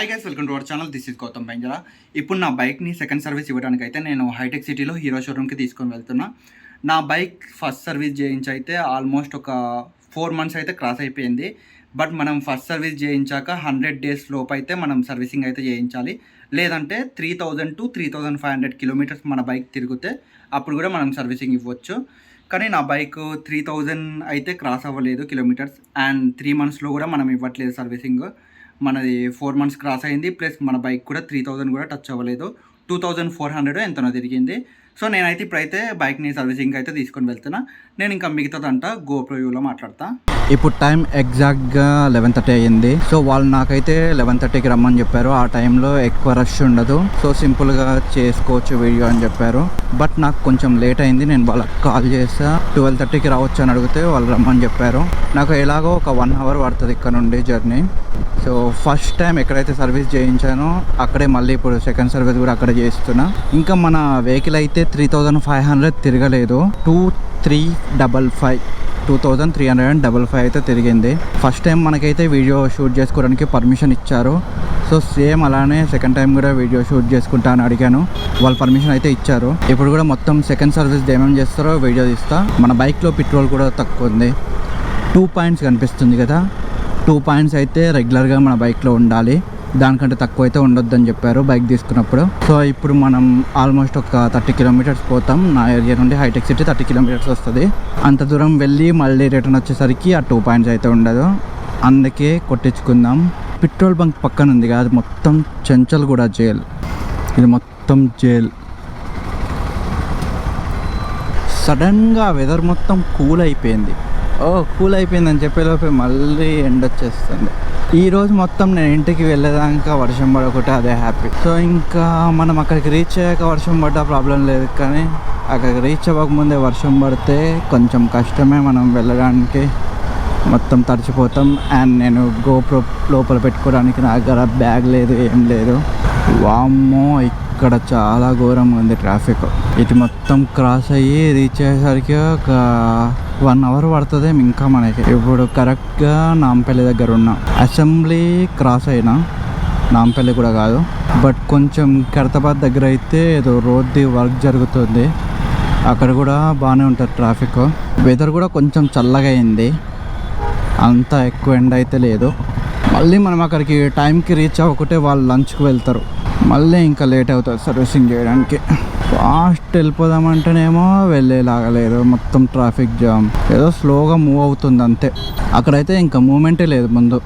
Hi guys, welcome to our channel. This is Gautam Banjara. ఇప్పుడు నా బైక్ని సెకండ్ సర్వీస్ ఇవ్వడానికి అయితే నేను హైటెక్ సిటీలో హీరో షోరూమ్కి తీసుకొని వెళ్తున్నా. నా బైక్ ఫస్ట్ సర్వీస్ చేయించి అయితే ఆల్మోస్ట్ ఒక 4 months అయితే క్రాస్ అయిపోయింది. బట్ మనం ఫస్ట్ సర్వీస్ చేయించాక 100 days లోపు అయితే మనం సర్వీసింగ్ అయితే చేయించాలి. లేదంటే 3000 to 3500 kilometers మన బైక్ తిరిగితే అప్పుడు కూడా మనం సర్వీసింగ్ ఇవ్వచ్చు. కానీ నా బైక్ 3000 అయితే క్రాస్ అవ్వలేదు కిలోమీటర్స్, అండ్ 3 monthsలో కూడా మనం ఇవ్వట్లేదు సర్వీసింగ్. మనది 4 months క్రాస్ అయింది, ప్లస్ మన బైక్ కూడా 3000 కూడా టచ్ అవ్వలేదు. 2400 ఎంతనో తిరిగింది. సో నేనైతే ఇప్పుడైతే బైక్ని సర్వీసింగ్ అయితే తీసుకొని వెళ్తున్నా. నేను ఇంకా మిగతాదంతా గోప్రో వ్యూలో మాట్లాడతా. ఇప్పుడు టైం ఎగ్జాక్ట్గా 11:30 అయ్యింది. సో వాళ్ళు నాకైతే 11:30కి రమ్మని చెప్పారు. ఆ టైంలో ఎక్కువ రష్ ఉండదు, సో సింపుల్గా చేసుకోవచ్చు వీడియో అని చెప్పారు. బట్ నాకు కొంచెం లేట్ అయింది. నేను వాళ్ళకి కాల్ చేసా 12:30కి రావచ్చు అని అడిగితే వాళ్ళు రమ్మని చెప్పారు. నాకు ఎలాగో ఒక 1 hour పడుతుంది ఇక్కడ నుండి జర్నీ. సో ఫస్ట్ టైం ఎక్కడైతే సర్వీస్ చేయించానో అక్కడే మళ్ళీ ఇప్పుడు సెకండ్ సర్వీస్ కూడా అక్కడే చేస్తున్నా. ఇంకా మన వెహికల్ అయితే 3500 తిరగలేదు, 2355 అయితే తిరిగింది. ఫస్ట్ టైం మనకైతే వీడియో షూట్ చేసుకోవడానికి పర్మిషన్ ఇచ్చారు. సో సేమ్ అలానే సెకండ్ టైం కూడా వీడియో షూట్ చేసుకుంటా అని అడిగాను, వాళ్ళు పర్మిషన్ అయితే ఇచ్చారు. ఇప్పుడు కూడా మొత్తం సెకండ్ సర్వీస్ ఏమేమి చేస్తారో వీడియో తీస్తా. మన బైక్లో పెట్రోల్ కూడా తక్కువ ఉంది, 2 points కనిపిస్తుంది కదా. 2 points అయితే రెగ్యులర్గా మన బైక్లో ఉండాలి, దానికంటే తక్కువ అయితే ఉండొద్దని చెప్పారు బైక్ తీసుకున్నప్పుడు. సో ఇప్పుడు మనం ఆల్మోస్ట్ ఒక 30 kilometers పోతాం. నా ఏరియా నుండి హైటెక్ సిటీ 30 kilometers వస్తుంది. అంత దూరం వెళ్ళి మళ్ళీ రిటర్న్ వచ్చేసరికి ఆ 2 points అయితే ఉండదు, అందుకే కొట్టించుకుందాం. పెట్రోల్ బంక్ పక్కన ఉంది కదా, అది మొత్తం చెంచల్గూడ జైల్. ఇది మొత్తం జైల్. సడన్గా వెదర్ మొత్తం కూల్ అయిపోయింది. కూల్ అయిపోయిందని చెప్పేలోపే మళ్ళీ ఎండ వచ్చేస్తుంది. ఈరోజు మొత్తం నేను ఇంటికి వెళ్ళేదాకా వర్షం పడకుంటే అదే హ్యాపీ. సో ఇంకా మనం అక్కడికి రీచ్ అయ్యాక వర్షం పడ్డా ప్రాబ్లం లేదు, కానీ అక్కడికి రీచ్ అవ్వకముందే వర్షం పడితే కొంచెం కష్టమే మనం వెళ్ళడానికి, మొత్తం తడిచిపోతాం. అండ్ నేను గోప్రో లోపల పెట్టుకోవడానికి నా దగ్గర బ్యాగ్ లేదు, ఏం లేదు. వామ్మో, ఇక్కడ చాలా ఘోరంగా ఉంది ట్రాఫిక్. ఇటు మొత్తం క్రాస్ అయ్యి రీచ్ అయ్యేసరికి ఒక 1 hour పడుతుంది ఇంకా మనకి. ఇప్పుడు కరెక్ట్గా నాంపల్లి దగ్గర ఉన్నాం. అసెంబ్లీ క్రాస్ అయినా, నాంపల్లి కూడా కాదు, బట్ కొంచెం ఖైరతాబాద్ దగ్గర అయితే ఏదో రోడ్ది వర్క్ జరుగుతుంది, అక్కడ కూడా బాగానే ఉంటుంది ట్రాఫిక్. వెదర్ కూడా కొంచెం చల్లగా అయింది, అంత ఎక్కువ ఎండ అయితే లేదు. మళ్ళీ మనం అక్కడికి టైంకి రీచ్ అవ్వకుంటే వాళ్ళు లంచ్కి వెళ్తారు, మళ్ళీ ఇంకా లేట్ అవుతుంది సర్వీసింగ్ చేయడానికి. ఫాస్ట్ వెళ్ళిపోదామంటేనేమో వెళ్ళేలాగా లేదు, మొత్తం ట్రాఫిక్ జామ్. ఏదో స్లోగా మూవ్ అవుతుంది అంతే, అక్కడైతే ఇంకా మూమెంటే లేదు ముందు.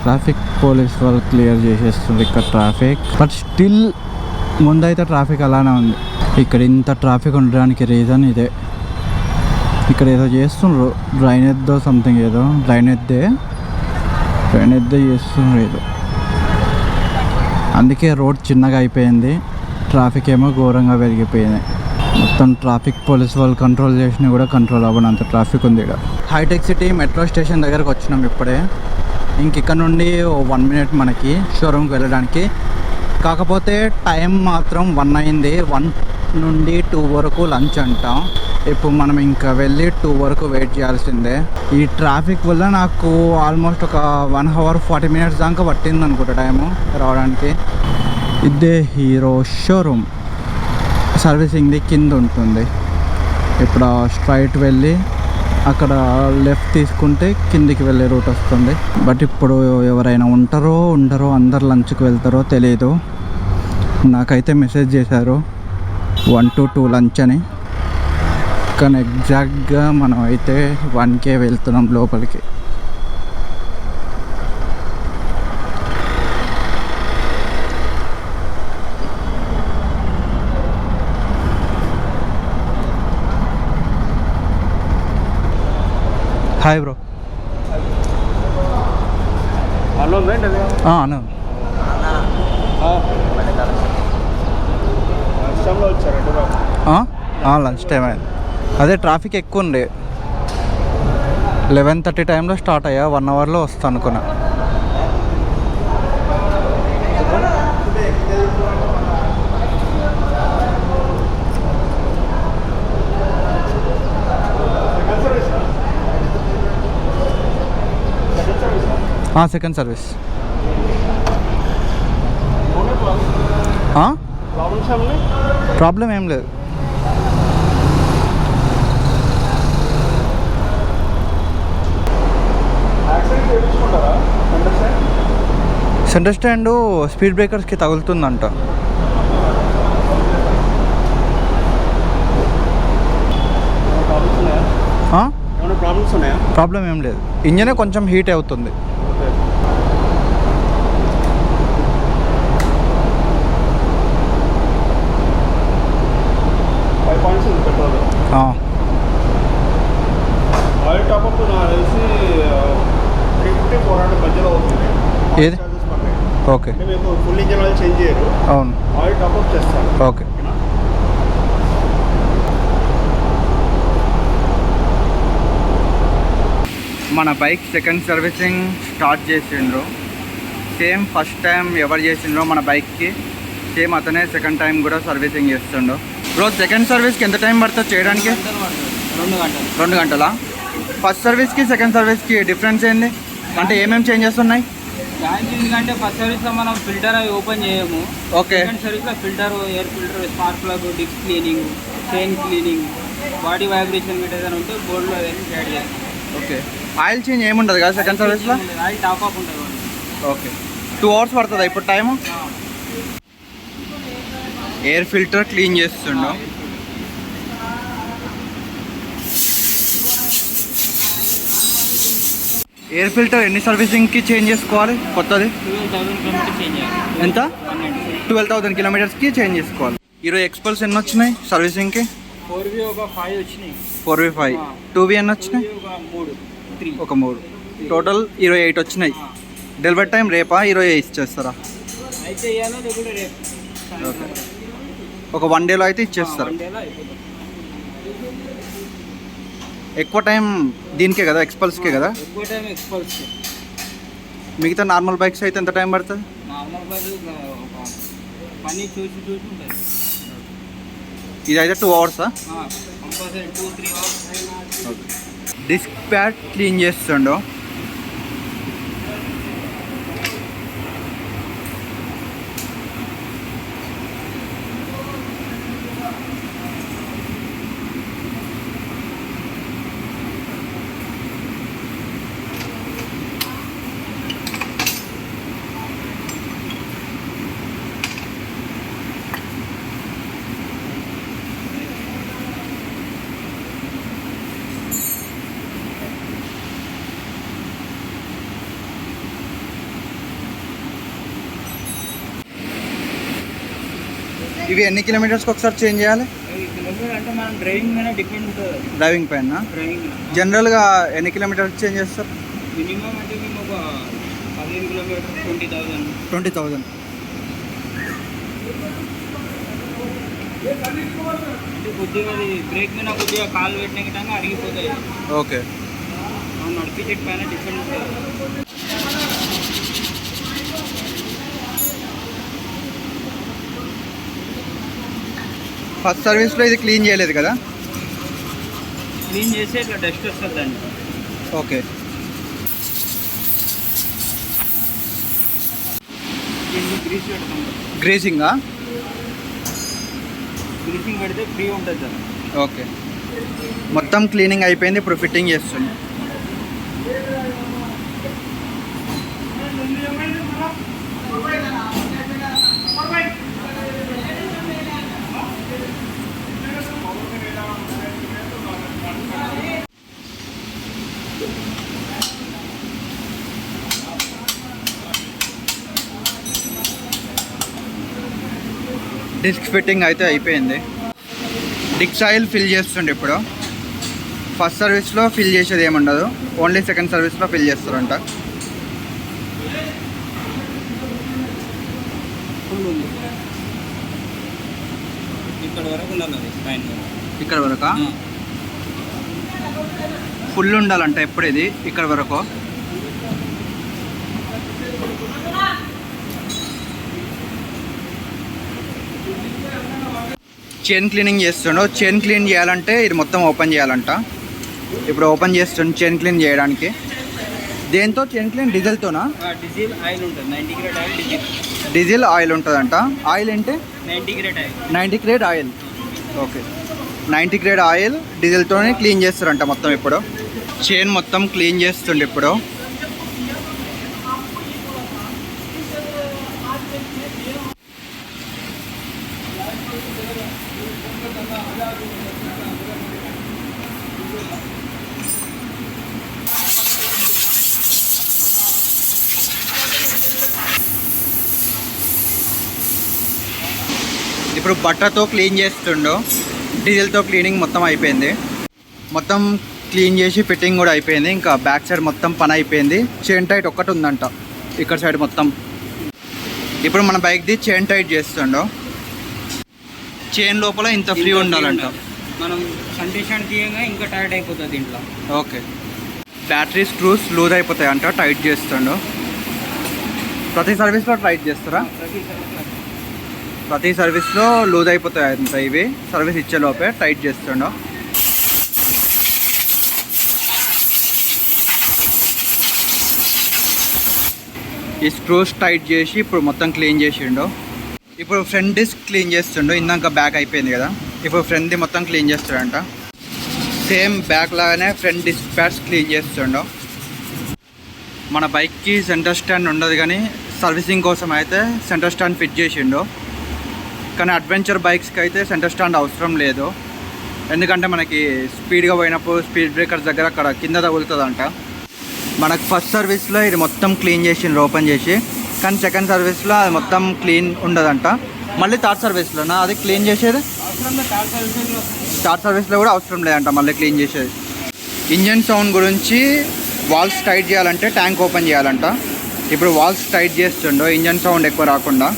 ట్రాఫిక్ పోలీస్ వాళ్ళు క్లియర్ చేసేస్తుంది ఇక్కడ ట్రాఫిక్, బట్ స్టిల్ ముందైతే ట్రాఫిక్ అలానే ఉంది. ఇక్కడ ఇంత ట్రాఫిక్ ఉండడానికి రీజన్ ఇదే. ఇక్కడ ఏదో చేస్తుండ్రు, డ్రైనేజ్దో సంథింగ్, ఏదో డ్రైనేజ్దే చేస్తున్నారు ఏదో, అందుకే రోడ్ చిన్నగా అయిపోయింది. ట్రాఫిక్ ఏమో ఘోరంగా పెరిగిపోయింది. మొత్తం ట్రాఫిక్ పోలీస్ వాళ్ళు కంట్రోల్ చేసినా కూడా కంట్రోల్ అవ్వనంత ట్రాఫిక్ ఉంది ఇక్కడ. హైటెక్ సిటీ మెట్రో స్టేషన్ దగ్గరకు వచ్చినాం ఇప్పుడే. ఇక్కడ నుండి 1 minute మనకి షోరూమ్కి వెళ్ళడానికి. కాకపోతే టైం మాత్రం 1 అయింది. 1 నుండి 2 వరకు లంచ్ అంటాం. ఇప్పుడు మనం ఇంకా వెళ్ళి 2 వరకు వెయిట్ చేయాల్సిందే. ఈ ట్రాఫిక్ వల్ల నాకు ఆల్మోస్ట్ ఒక 1 hour 40 minutes దాకా పట్టింది అనుకుంటా టైము రావడానికి. ఇదే హీరో షోరూమ్, సర్వీసింగ్ది కింద ఉంటుంది. ఇప్పుడు స్ట్రైట్ వెళ్ళి అక్కడ లెఫ్ట్ తీసుకుంటే కిందికి వెళ్ళే రూట్ వస్తుంది. బట్ ఇప్పుడు ఎవరైనా ఉండరో అందరు లంచ్కి వెళ్తారో తెలియదు. నాకైతే మెసేజ్ చేశారు 1 to 2 లంచ్ అని, కానీ ఎగ్జాక్ట్గా మనం అయితే 1K వెళ్తున్నాం లోపలికి. Hi bro. అన్న లంచ్ టైం అయింది. అదే ట్రాఫిక్ ఎక్కువ ఉండే. 11:30 టైంలో స్టార్ట్ అయ్యా, 1 hourలో వస్తా అనుకున్నా. Second service. ప్రాబ్లం ఏం లేదు. సెంటర్ స్టాండ్ స్పీడ్ బ్రేకర్స్కి తగులుతుందంట. ప్రాబ్లం ఏం లేదు. ఇంజనే కొంచెం హీట్ అవుతుంది. ఏది okay full engine oil change చేయరు. అవును ఆయిల్ టాప్అప్ చేస్తాను. ఓకే. మన బైక్ సెకండ్ సర్వీసింగ్ స్టార్ట్ చేసిండ్రు. సేమ్ ఫస్ట్ టైం ఎవరు చేసిండ్రో మన బైక్కి సేమ్ అతనే సెకండ్ టైం కూడా సర్వీసింగ్ చేస్తుండో. రోజు సెకండ్ సర్వీస్కి ఎంత టైం పడుతుంది చేయడానికి? 2 గంటలా? ఫస్ట్ సర్వీస్కి సెకండ్ సర్వీస్కి డిఫరెన్స్ ఏంది? అంటే ఏమేమి చేంజెస్ ఉన్నాయి? ఎందుకంటే ఫస్ట్ సర్వీస్లో మనం ఫిల్టర్ అవి ఓపెన్ చేయము. ఓకే. సెకండ్ సర్వీస్లో filter, air filter, spark plug, disc cleaning, chain cleaning, body vibration meter ఏదైనా ఉంటే బోర్డులో అదేమి యాడ్ చేయాలి. ఓకే. ఆయిల్ చేంజ్ ఏముండదు కదా సెకండ్ సర్వీస్లో? ఆయిల్ టాప్ అప్ ఉంటుంది. ఓకే. 2 hours పడుతుందా ఇప్పుడు టైము? ఎయిర్ ఫిల్టర్ క్లీన్ చేస్తుండో. ఎయిర్ ఫిల్టర్ ఎన్ని సర్వీసింగ్కి చేంజ్ చేసుకోవాలి కొత్తది? 12,000 కిలోమీటర్ చేంజ్ చేయాలి. ఎంత? 12,000 కిలోమీటర్స్కి చేంజ్ చేసుకోవాలి. ఈరోజు ఎక్స్పల్స్ ఎన్ని వచ్చినాయి సర్వీసింగ్కి? 4V ఒక 5 వచ్చినాయి. 4V5. 2V ఎన్ని వచ్చినాయి? ఒక 3. టోటల్ 28 వచ్చినాయి. డెలివరీ టైం రేపా? ఈరోజు ఇచ్చేస్తారా? అయితే ఇవ్వాలి లేకుంటే రేపు. ఓకే. ఒక 1 డేలో అయితే ఇచ్చేస్తారు. ఎక్కువ టైం దీనికే కదా, ఎక్స్పల్స్కే కదా? ఎక్కువ టైం ఎక్స్పల్స్. మిగతా నార్మల్ బైక్స్ అయితే ఎంత టైం పడుతుంది? నార్మల్ బైక్ పని చూసి ఉంటుంది. ఇది అయితే 2 hours. Compulsory 2-3 hours. Okay. Disc pad clean చేస్తుండో. ఇవి ఎన్ని కిలోమీటర్స్కి ఒకసారి చేంజ్ చేయాలి? అంటే మనం డ్రైవింగ్ మీద డిపెండ్ ఉంటుంది. డ్రైవింగ్ పైన జనరల్గా ఎన్ని కిలోమీటర్స్ చేంజ్ చేస్తారు? మినిమం అంటే మేము ఒక 15 కిలోమీటర్స్ 20,000. అంటే కొద్దిగా అది బ్రేక్ మీద కొద్దిగా కాలు పెట్టిన విధంగా అరిగిపోతాయి. ఓకే. మనం నడిపించే పైన డిపెండ్ ఉంటుంది. ఫస్ట్ సర్వీస్లో ఇది క్లీన్ చేయలేదు కదా? క్లీన్ చేసి ఇట్లా డస్ట్ వస్తుంది దాన్ని. ఓకే. గ్రీస్ పెడతాం. గ్రీసింగా? గ్రీసింగ్ పెడితే ఫ్రీ ఉంటుంది సార్. ఓకే. మొత్తం క్లీనింగ్ అయిపోయింది. ఇప్పుడు ఫిట్టింగ్ చేస్తుంది. డిస్క్ ఫిట్టింగ్ అయితే అయిపోయింది. డిస్క్ ఆయిల్ ఫిల్ చేస్తుండే. ఇప్పుడు ఫస్ట్ సర్వీస్లో ఫిల్ చేసేది ఏముండదు, ఓన్లీ సెకండ్ సర్వీస్లో ఫిల్ చేస్తారంట. ఇక్కడ వరకు ఉండాలి. ఇక్కడ వరకా? ఫుల్ ఉండాలంట ఎప్పుడు ఇది ఇక్కడ వరకు. చైన్ క్లీనింగ్ చేస్తుండో. చైన్ క్లీన్ చేయాలంటే ఇది మొత్తం ఓపెన్ చేయాలంట. ఇప్పుడు ఓపెన్ చేస్తుండే చైన్ క్లీన్ చేయడానికి. దేంతో చైన్ క్లీన్? డీజిల్తోనా? డీజిల్ ఆయిల్ ఉంటుంది, 90 grade oil diesel. Diesel oil ఉంటుందంట. ఆయిల్ ఏంటి? 90 grade oil. 90 grade oil. Okay, 90 grade oil డీజిల్తోనే క్లీన్ చేస్తారంట మొత్తం. ఇప్పుడు చైన్ మొత్తం క్లీన్ చేస్తుండే ఇప్పుడు. ఇప్పుడు బట్టతో క్లీన్ చేస్తుండో. డీజిల్తో క్లీనింగ్ మొత్తం అయిపోయింది. మొత్తం క్లీన్ చేసి ఫిట్టింగ్ కూడా అయిపోయింది. ఇంకా బ్యాక్ సైడ్ మొత్తం పని అయిపోయింది. చైన్ టైట్ ఒక్కటి ఉందంట ఇక్కడ సైడ్ మొత్తం. ఇప్పుడు మన బైక్ది చైన్ టైట్ చేస్తుండో. చైన్ లోపల ఇంత ఫ్రీ ఉండాలంట. మనం కండిషన్ తీయంగా ఇంకా టైట్ అయిపోతుంది దీంట్లో. ఓకే, బ్యాటరీ స్క్రూస్ లూజ్ అయిపోతాయి అంట టైట్ చేస్తుండో. ప్రతి సర్వీస్లో టైట్ చేస్తారా? ప్రతి సర్వీస్లో లూజ్ అయిపోతాయి అంత. ఇవి సర్వీస్ ఇచ్చే లోపే టైట్ చేస్తుండో. ఈ స్క్రూస్ టైట్ చేసి ఇప్పుడు మొత్తం క్లీన్ చేసిండు. ఇప్పుడు ఫ్రంట్ డిస్క్ క్లీన్ చేస్తుండు. ఇందాక బ్యాక్ అయిపోయింది కదా, ఇప్పుడు ఫ్రంట్ది మొత్తం క్లీన్ చేస్తాడంట. సేమ్ బ్యాక్ లాగానే ఫ్రంట్ డిస్క్ ప్యాడ్స్ క్లీన్ చేస్తుండు. మన బైక్కి సెంటర్ స్టాండ్ ఉండదు కానీ సర్వీసింగ్ కోసం అయితే సెంటర్ స్టాండ్ ఫిట్ చేసిండు. కానీ అడ్వెంచర్ బైక్స్కి అయితే సెంటర్ స్టాండ్ అవసరం లేదు. ఎందుకంటే మనకి స్పీడ్గా పోయినప్పుడు స్పీడ్ బ్రేకర్స్ దగ్గర అక్కడ కింద తగులుతుందంట. మనకు ఫస్ట్ సర్వీస్లో ఇది మొత్తం క్లీన్ చేసిండ్రు ఓపెన్ చేసి. కానీ సెకండ్ సర్వీస్లో అది మొత్తం క్లీన్ ఉండదంట. మళ్ళీ థర్డ్ సర్వీస్లోనా అది క్లీన్ చేసేది? థర్డ్ సర్వీస్లో కూడా అవసరం లేదంట మళ్ళీ క్లీన్ చేసేది. ఇంజన్ సౌండ్ గురించి వాల్స్ టైట్ చేయాలంటే ట్యాంక్ ఓపెన్ చేయాలంట. ఇప్పుడు వాల్స్ టైట్ చేస్తుండో ఇంజన్ సౌండ్ ఎక్కువ రాకుండా.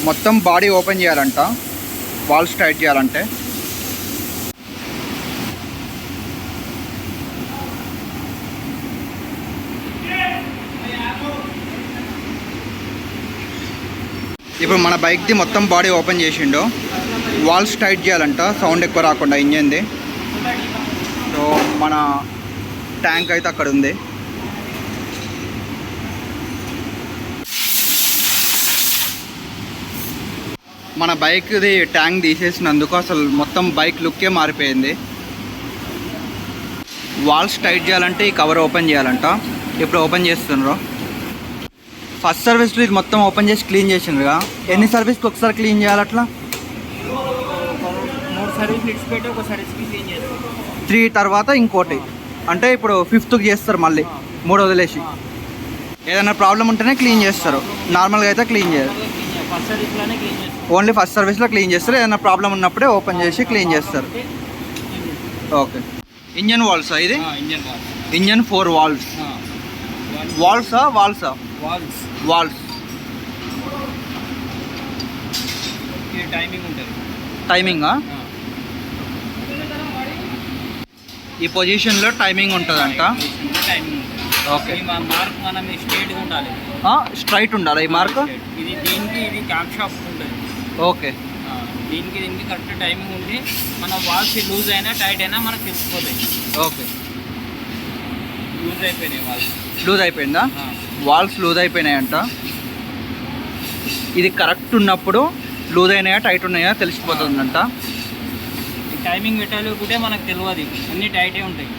మొత్తం బాడీ ఓపెన్ చేయాలంట వాల్స్ టైట్ చేయాలంటే. ఇప్పుడు మన బైక్ది మొత్తం బాడీ ఓపెన్ చేసిండు. వాల్స్ టైట్ చేయాలంట సౌండ్ ఎక్కువ రాకుండా ఇంజన్ది. సో మన ట్యాంక్ అయితే అక్కడ ఉంది. మన బైక్ది ట్యాంక్ తీసేసినందుకు అసలు మొత్తం బైక్ లుక్కే మారిపోయింది. వాల్స్ టైట్ చేయాలంటే ఈ కవర్ ఓపెన్ చేయాలంట. ఇప్పుడు ఓపెన్ చేస్తున్నారు. ఫస్ట్ సర్వీస్లో ఇది మొత్తం ఓపెన్ చేసి క్లీన్ చేసిండ్రుగా. ఎన్ని సర్వీస్కి ఒకసారి క్లీన్ చేయాలి అట్లా? 3 సర్వీస్ లిట్స్ పెట్టి ఒక సర్వీస్కి క్లీన్ చేస్తారు. 3 తర్వాత ఇంకోటి. అంటే ఇప్పుడు 5th చేస్తారు మళ్ళీ 3 వదిలేసి. ఏదైనా ప్రాబ్లం ఉంటేనే క్లీన్ చేస్తారు, నార్మల్గా అయితే క్లీన్ చేయరు. ఫస్ట్ సర్వీస్లోనే క్లీన్ చేస్తారు. ఓన్లీ ఫస్ట్ సర్వీస్లో క్లీన్ చేస్తారు. ఏదైనా ప్రాబ్లం ఉన్నప్పుడే ఓపెన్ చేసి క్లీన్ చేస్తారు. ఓకే, ఇంజన్ వాల్సా ఇది? Engine valves. Engine 4 valves. వాల్సా వాల్సా? వాల్స్. వాల్వ్స్. ఇది టైమింగ్ ఉంటుంది. టైమింగా? ఈ పొజిషన్లో టైమింగ్ ఉంటుందంట. టైమింగ్ ఉంటుంది. ఓకే, మార్క్ మనం స్ట్రైట్గా ఉండాలి. స్ట్రైట్ ఉండాలి ఈ మార్క్. ఇది దీనికి ఇది క్యాప్ షాప్ ఉంటుంది. ఓకే, దీనికి కరెక్ట్ టైమింగ్ ఉంది. మన వాల్స్ లూజ్ అయినా టైట్ అయినా మనకు తెలిసిపోతాయి. ఓకే, లూజ్ అయిపోయినాయి వాల్స్. లూజ్ అయిపోయిందా? వాల్స్ లూజ్ అయిపోయినాయంట. ఇది కరెక్ట్ ఉన్నప్పుడు లూజ్ అయినాయా టైట్ ఉన్నాయా తెలిసిపోతుందంట. టైమింగ్ పెట్టాలి కూడా మనకు తెలియదు, అన్నీ టైటే ఉంటాయి.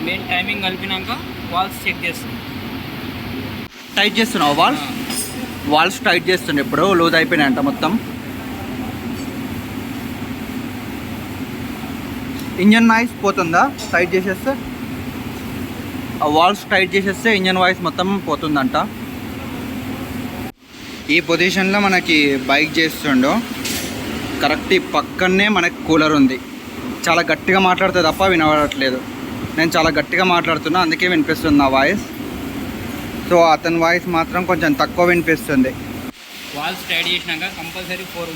మెయిన్ టైమింగ్ కలిపినాక వాల్స్ చెక్ చేస్తాం. టైట్ చేస్తున్నావు వాల్స్? వాల్స్ టైట్ చేస్తుండే ఇప్పుడు లూజ్ అయిపోయినాయంట మొత్తం. ఇంజన్ నాయిస్ పోతుందా టైట్ చేసేస్తే? ఆ వాల్స్ టైట్ చేసేస్తే ఇంజన్ వాయిస్ మొత్తం పోతుందంట. ఈ పొజిషన్లో మనకి బైక్ చేస్తుండో. కరెక్ట్ ఈ పక్కనే మనకి కూలర్ ఉంది. చాలా గట్టిగా మాట్లాడితే తప్ప వినబడట్లేదు. నేను చాలా గట్టిగా మాట్లాడుతున్నా, అందుకే వినిపిస్తుంది నా వాయిస్. సో అతని వాయిస్ మాత్రం కొంచెం తక్కువ వినిపిస్తుంది. వాల్స్ టైట్ చేసినాక కంపల్సరీ 4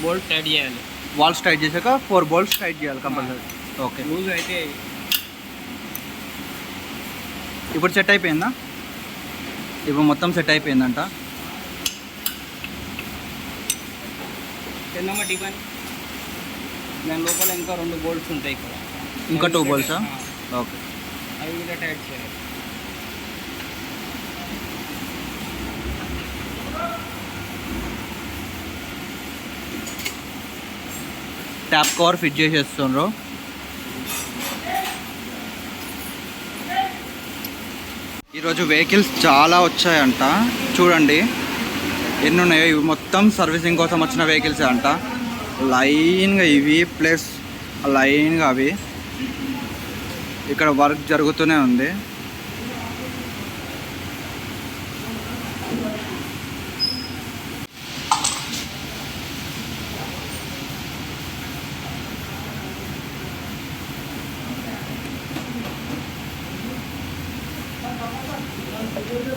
బోల్ట్ టైట్ చేయాలి. వాల్స్ టైట్ చేశాక 4 బోల్ట్స్ టైట్ చేయాలి కంపల్సరీ. ఓకే, లూజ్ అయితే ఇప్పుడు సెట్ అయిపోయిందా? ఇప్పుడు మొత్తం సెట్ అయిపోయిందంట. చిన్నమ్మ టిఫన్ దాని లోపల ఇంకా 2 బోల్ట్స్ ఉంటాయి ఇక్కడ. ఇంకా 2 బోల్ట్సా? ఓకే, అవి కూడా టైట్ చేయాలి. ట్యాప్ కవర్ ఫిట్ చేసేస్తుండ్రు. ఈరోజు వెహికల్స్ చాలా వచ్చాయంట, చూడండి ఎన్ని ఉన్నాయో. ఇవి మొత్తం సర్వీసింగ్ కోసం వచ్చిన వెహికల్స్ అంట. లైన్గా ఇవి ప్లస్ లైన్గా అవి. ఇక్కడ వర్క్ జరుగుతూనే ఉంది.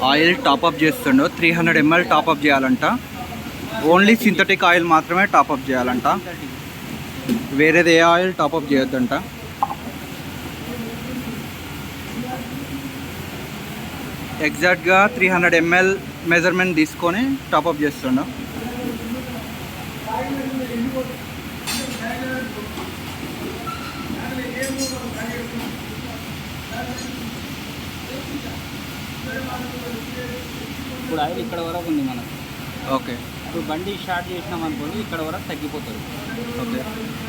ఆయిల్ టాప్అప్ చేస్తుండో 300 ml టాప్అప్ చేయాలంట. ఓన్లీ సింథటిక్ ఆయిల్ మాత్రమే టాప్అప్ చేయాలంట, వేరేది ఏ ఆయిల్ టాప్అప్ చేయొద్దంట. ఎగ్జాక్ట్గా 300 ml మెజర్మెంట్ తీసుకొని టాప్అప్ చేస్తుండో. ఇప్పుడు ఆయిల్ ఇక్కడ వరకు ఉంది మనకు. ఓకే, ఇప్పుడు బండి స్టార్ట్ చేసినాం అనుకోండి, ఇక్కడ వరకు తగ్గిపోతుంది. ఓకే,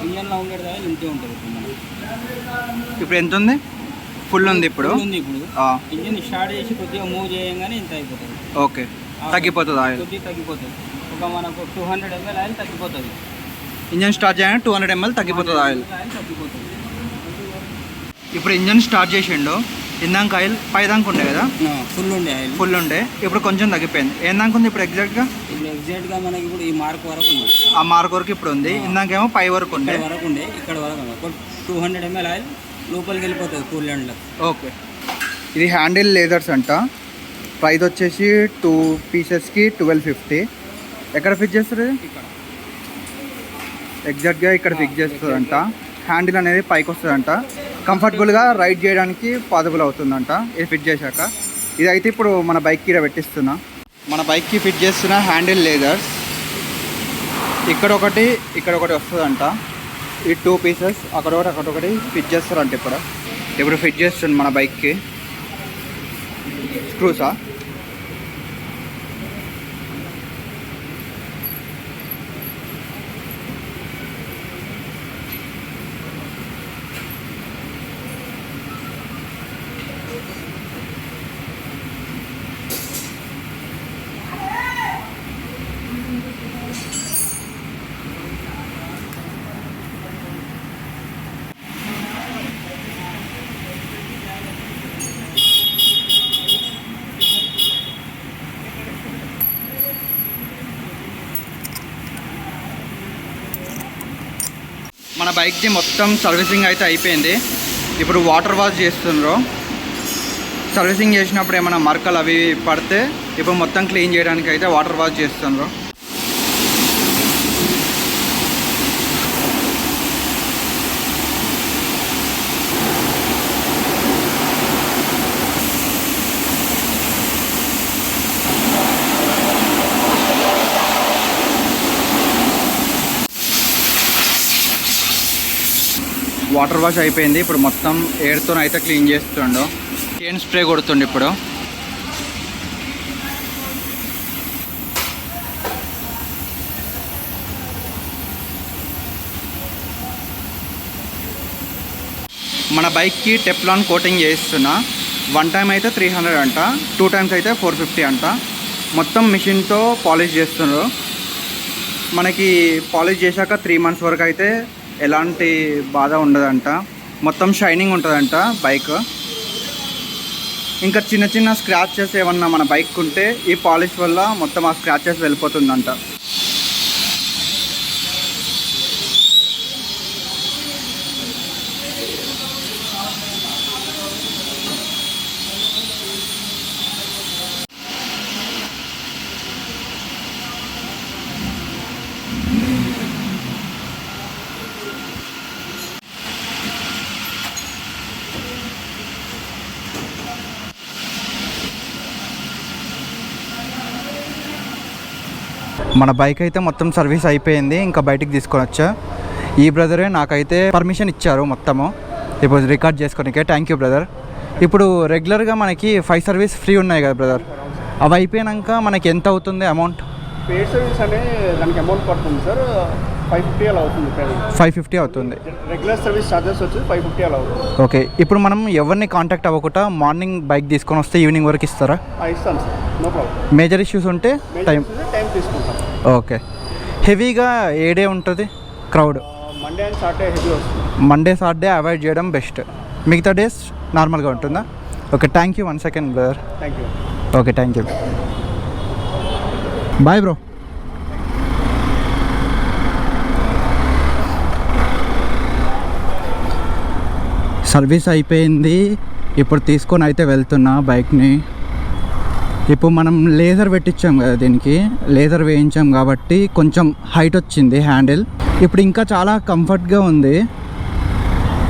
ఇంజన్లో ఉండేది ఆయిల్ ఇంతే ఉంటుంది. ఇప్పుడు మనకి ఇప్పుడు ఎంత ఉంది? ఫుల్ ఉంది ఇప్పుడు. ఉంది ఇప్పుడు. ఇంజన్ స్టార్ట్ చేసి కొద్దిగా మూవ్ చేయగానే ఇంత అయిపోతుంది. ఓకే, తగ్గిపోతుంది ఆయిల్, కొద్దిగా తగ్గిపోతుంది. ఒక మనకు 200 ml ఆయిల్ తగ్గిపోతుంది. ఇంజన్ స్టార్ట్ చేయగానే 200 ml తగ్గిపోతుంది ఆయిల్. తగ్గిపోతుంది. ఇప్పుడు ఇంజన్ స్టార్ట్ చేసిండు, ఇందాక ఆయిల్ పైదాకా ఉండే కదా, ఫుల్ ఉండే ఆయిల్, ఫుల్ ఉండే. ఇప్పుడు కొంచెం తగ్గిపోయింది. ఏందాక ఉంది ఇప్పుడు ఎగ్జాక్ట్గా? ఇప్పుడు ఎగ్జాక్ట్గా మనకి ఇప్పుడు ఈ మార్క్ వరకు ఉంది. ఆ మార్క్ వరకు ఇప్పుడు ఉంది. ఇందాకేమో పై వరకు ఉండే, వరకు ఉండే, ఇక్కడ వరకు ఉంది. ఒక 200 ml ఆయిల్ లోపలికి వెళ్ళిపోతుంది కూల్యాండ్లో. ఓకే, ఇది హ్యాండిల్ లేదర్స్ అంట. ప్రైస్ వచ్చేసి 2 పీసెస్కి 1250. ఎక్కడ ఫిక్స్ చేస్తారు? ఇక్కడ ఎగ్జాక్ట్గా ఇక్కడ ఫిక్స్ చేస్తుందంట. హ్యాండిల్ అనేది పైకి వస్తుందంట, కంఫర్టబుల్గా రైడ్ చేయడానికి పాసిబుల్ అవుతుందంట ఇది ఫిట్ చేశాక. ఇదైతే ఇప్పుడు మన బైక్కి ఇక్కడ పెట్టిస్తున్నా. మన బైక్కి ఫిట్ చేస్తున్న హ్యాండిల్ లేదర్స్ ఇక్కడ ఒకటి వస్తుందంట. ఈ 2 పీసెస్ అక్కడ ఒకటి ఫిట్ చేస్తారంట. ఇప్పుడు ఫిట్ చేస్తుంది మన బైక్కి. స్క్రూసా? మన బైక్ది మొత్తం సర్వీసింగ్ అయితే అయిపోయింది. ఇప్పుడు వాటర్ వాష్ చేస్తున్నారు. సర్వీసింగ్ చేసినప్పుడు ఏమైనా మరకలు అవి పడితే ఇప్పుడు మొత్తం క్లీన్ చేయడానికి అయితే వాటర్ వాష్ చేస్తున్నారు. వాటర్ వాష్ అయిపోయింది. ఇప్పుడు మొత్తం ఎయిర్తో అయితే క్లీన్ చేస్తుండు. చైన్ స్ప్రే కొడుతుండు. ఇప్పుడు మన బైక్కి టెఫ్లాన్ కోటింగ్ చేయిస్తున్నా. 1 టైం అయితే 300 అంట, 2 టైమ్స్ అయితే 450 అంట. మొత్తం మిషన్తో పాలిష్ చేస్తున్నారు. మనకి పాలిష్ చేశాక 3 months వరకు అయితే ఎలాంటి బాధ ఉండదంట. మొత్తం షైనింగ్ ఉంటుందంట బైక్. ఇంకా చిన్న చిన్న స్క్రాచెస్ ఏమన్నా మన బైక్ ఉంటే ఈ పాలిష్ వల్ల మొత్తం ఆ స్క్రాచెస్ వెళ్ళిపోతుందంట. మన బైక్ అయితే మొత్తం సర్వీస్ అయిపోయింది. ఇంకా బయటికి తీసుకొని వచ్చా. ఈ బ్రదరే నాకైతే పర్మిషన్ ఇచ్చారు మొత్తము ఇప్పుడు రికార్డ్ చేసుకోనికే. Thank you brother. ఇప్పుడు రెగ్యులర్గా మనకి 5 సర్వీస్ ఫ్రీ ఉన్నాయి కదా బ్రదర్, అవి అయిపోయాక మనకి ఎంత అవుతుంది అమౌంట్? పేడ్ సర్వీస్ అనే దానికి అమౌంట్ పడుతుంది సార్. 550 అలా అవుతుంది పేమెంట్. 550 అవుతుంది. రెగ్యులర్ సర్వీస్ ఛార్జెస్ వచ్చి 550 అలా అవుతుంది. ఓకే, ఇప్పుడు మనం ఎవరిని కాంటాక్ట్ అవ్వకుండా మార్నింగ్ బైక్ తీసుకొని వస్తే ఈవినింగ్ వరకు ఇస్తారా? ఇస్తాం sir, no problem. Major issues ఉంటే టైం తీసుకుంటాం. ఓకే. హెవీగా ఏ డే ఉంటుంది crowd? Monday and Saturday heavy వస్తుంది. మండే సాటర్డే అవాయిడ్ చేయడం బెస్ట్, మిగతా డేస్ నార్మల్గా ఉంటుందా? Okay, thank you. 1 second brother. Thank you. Okay, thank you. Bye bro. Service అయిపోయింది, ఇప్పుడు తీసుకొని అయితే వెళ్తున్నా బైక్ని. ఇప్పుడు మనం లేజర్ పెట్టించాం కదా, దీనికి లేజర్ వేయించాం కాబట్టి కొంచెం హైట్ వచ్చింది హ్యాండిల్. ఇప్పుడు ఇంకా చాలా కంఫర్ట్గా ఉంది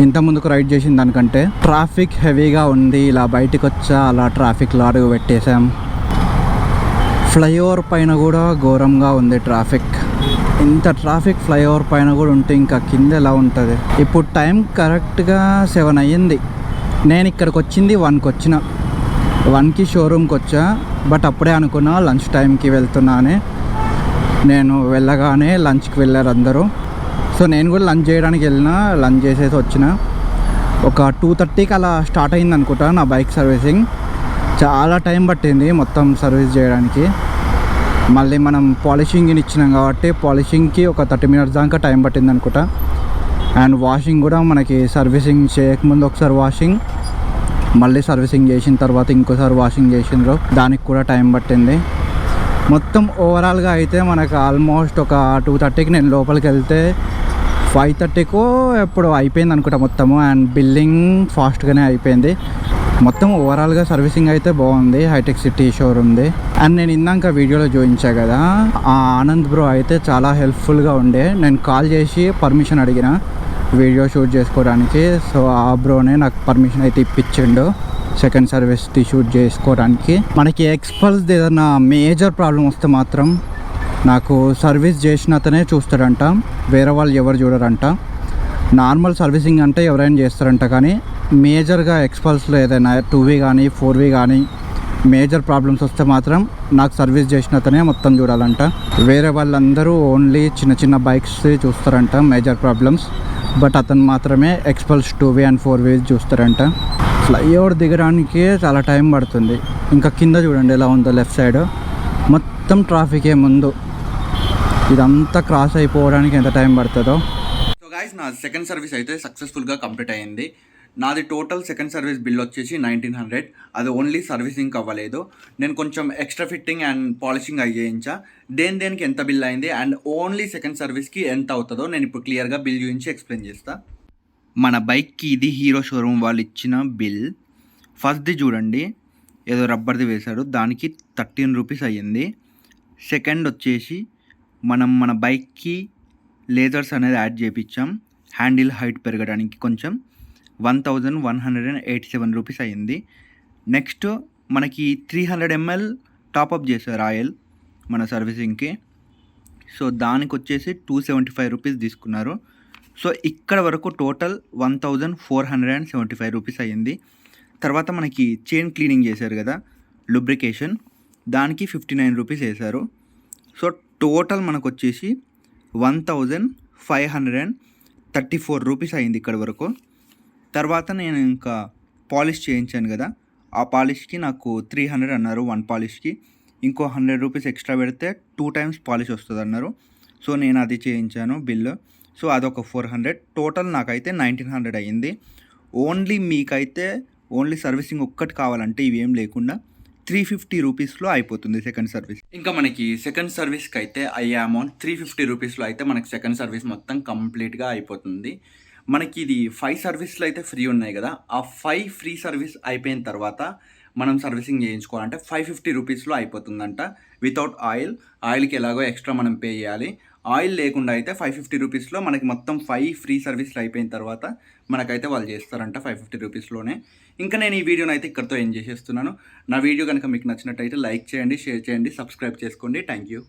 ఇంత ముందుకు రైడ్ చేసిన దానికంటే. ట్రాఫిక్ హెవీగా ఉంది, ఇలా బయటికి వచ్చా అలా ట్రాఫిక్లో అడుగు పెట్టేశాం. ఫ్లైఓవర్ పైన కూడా ఘోరంగా ఉంది ట్రాఫిక్. ఇంత ట్రాఫిక్ ఫ్లైఓవర్ పైన కూడా ఉంటే ఇంకా కింద ఎలా ఉంటుంది? ఇప్పుడు టైం కరెక్ట్గా 7 అయ్యింది. నేను ఇక్కడికి వచ్చింది 1కి వచ్చిన. 1కి షోరూమ్కి వచ్చా, బట్ అప్పుడే అనుకున్నా లంచ్ టైంకి వెళ్తున్నా అని. నేను వెళ్ళగానే లంచ్కి వెళ్ళారు అందరూ. సో నేను కూడా లంచ్ చేయడానికి వెళ్ళిన, లంచ్ చేసేసి వచ్చిన. ఒక 2:30కి అలా స్టార్ట్ అయింది అనుకుంటా నా బైక్ సర్వీసింగ్. చాలా టైం పట్టింది మొత్తం సర్వీస్ చేయడానికి. మళ్ళీ మనం పాలిషింగ్ ఇచ్చినాం కాబట్టి పాలిషింగ్కి ఒక 30 మినిట్స్ దాకా టైం పట్టింది అనుకుంటా. అండ్ వాషింగ్ కూడా మనకి సర్వీసింగ్ చేయకముందు ఒకసారి వాషింగ్, మళ్ళీ సర్వీసింగ్ చేసిన తర్వాత ఇంకోసారి వాషింగ్ చేసిండ్రు, దానికి కూడా టైం పట్టింది. మొత్తం ఓవరాల్గా అయితే మనకు ఆల్మోస్ట్ ఒక 2:30కి నేను లోపలికి వెళ్తే 5:30కో ఎప్పుడు అయిపోయింది అనుకుంటా మొత్తము. అండ్ బిల్లింగ్ ఫాస్ట్గానే అయిపోయింది. మొత్తం ఓవరాల్గా సర్వీసింగ్ అయితే బాగుంది. Hitech city షోరూమ్ది. అండ్ నేను ఇందాక వీడియోలో చూపించా కదా, ఆ ఆనంద్ బ్రో అయితే చాలా హెల్ప్ఫుల్గా ఉండే. నేను కాల్ చేసి పర్మిషన్ అడిగిన వీడియో షూట్ చేసుకోవడానికి. సో ఆ బ్రోనే నాకు పర్మిషన్ అయితే ఇప్పించిండు సెకండ్ సర్వీస్ది షూట్ చేసుకోవడానికి. మనకి ఎక్స్పల్స్ది ఏదైనా మేజర్ ప్రాబ్లం వస్తే మాత్రం నాకు సర్వీస్ చేసిన అతనే చూస్తాడంట, వేరే వాళ్ళు ఎవరు చూడరంట. నార్మల్ సర్వీసింగ్ అంటే ఎవరైనా చేస్తారంట, కానీ మేజర్గా ఎక్స్పల్స్లో ఏదైనా 2V కానీ 4V కానీ మేజర్ ప్రాబ్లమ్స్ వస్తే మాత్రం నాకు సర్వీస్ చేసిన అతనే మొత్తం చూడాలంట. వేరే వాళ్ళందరూ ఓన్లీ చిన్న చిన్న బైక్స్ చూస్తారంట మేజర్ ప్రాబ్లమ్స్, బట్ అతను మాత్రమే ఎక్స్పల్స్ 2V అండ్ 4V చూస్తారంట. ఫ్లైఓవర్ దిగడానికి చాలా టైం పడుతుంది. ఇంకా కింద చూడండి ఎలా ఉందో, లెఫ్ట్ సైడ్ మొత్తం ట్రాఫికే ముందు. ఇదంతా క్రాస్ అయిపోవడానికి ఎంత టైం పడుతుందో. సో గైస్, నా సెకండ్ సర్వీస్ అయితే సక్సెస్ఫుల్గా కంప్లీట్ అయ్యింది. నాది టోటల్ సెకండ్ సర్వీస్ బిల్ వచ్చేసి 1900. అది ఓన్లీ సర్వీసింగ్ అవ్వలేదు. నేను కొంచెం ఎక్స్ట్రా ఫిట్టింగ్ అండ్ పాలిషింగ్ అవి చేయించా. దేనికి ఎంత బిల్ అయింది అండ్ ఓన్లీ సెకండ్ సర్వీస్కి ఎంత అవుతుందో నేను ఇప్పుడు క్లియర్గా బిల్ చూపించి ఎక్స్ప్లెయిన్ చేస్తా. మన బైక్కి ఇది హీరో షోరూమ్ వాళ్ళు ఇచ్చిన బిల్. ఫస్ట్ది చూడండి, ఏదో రబ్బర్ది వేశారు, దానికి 13 రూపీస్ అయ్యింది. సెకండ్ వచ్చేసి మన బైక్కి లేజర్స్ అనేది యాడ్ చేయించాం, హ్యాండిల్ హైట్ పెరగడానికి కొంచెం, 1187 రూపీస్ అయ్యింది. నెక్స్ట్ మనకి 300 ml టాప్అప్ చేశారు ఆయిల్ మన సర్వీసింగ్కి. సో దానికి వచ్చేసి 275 రూపీస్ తీసుకున్నారు. సో ఇక్కడ వరకు టోటల్ 1475 రూపీస్ అయ్యింది. తర్వాత మనకి చైన్ క్లీనింగ్ చేశారు కదా, లూబ్రికేషన్, దానికి 59 రూపీస్ వేశారు. సో టోటల్ మనకు వచ్చేసి 1534 రూపీస్ అయింది ఇక్కడ వరకు. తర్వాత నేను ఇంకా పాలిష్ చేయించాను కదా, ఆ పాలిష్కి నాకు 300 అన్నారు 1 పాలిష్కి. ఇంకో 100 రూపీస్ ఎక్స్ట్రా పెడితే 2 times పాలిష్ వస్తుంది అన్నారు. సో నేను అది చేయించాను బిల్లు. సో అదొక 400. టోటల్ నాకైతే 1900 అయ్యింది. ఓన్లీ మీకైతే ఓన్లీ సర్వీసింగ్ ఒక్కటి కావాలంటే ఇవేం లేకుండా 350 రూపీస్లో అయిపోతుంది సెకండ్ సర్వీస్. ఇంకా మనకి సెకండ్ సర్వీస్కి అయితే అయ్యే అమౌంట్ 350 రూపీస్లో అయితే మనకి సెకండ్ సర్వీస్ మొత్తం కంప్లీట్గా అయిపోతుంది. మనకి ఇది 5 సర్వీస్లు అయితే ఫ్రీ ఉన్నాయి కదా, ఆ 5 ఫ్రీ సర్వీస్ అయిపోయిన తర్వాత మనం సర్వీసింగ్ చేయించుకోవాలంటే 550 రూపీస్లో అయిపోతుందంట వితౌట్ ఆయిల్. ఆయిల్కి ఎలాగో ఎక్స్ట్రా మనం పే చేయాలి. ఆయిల్ లేకుండా అయితే 550 రూపీస్లో మనకి మొత్తం 5 ఫ్రీ సర్వీస్లు అయిపోయిన తర్వాత మనకైతే వాళ్ళు చేస్తారంట 550 రూపీస్లోనే. ఇంకా నేను ఈ వీడియోని అయితే ఇక్కడితో ఎండ్ చేసేస్తున్నాను. నా వీడియో కనుక మీకు నచ్చినట్టయితే లైక్ చేయండి, షేర్ చేయండి, సబ్స్క్రైబ్ చేసుకోండి. Thank you.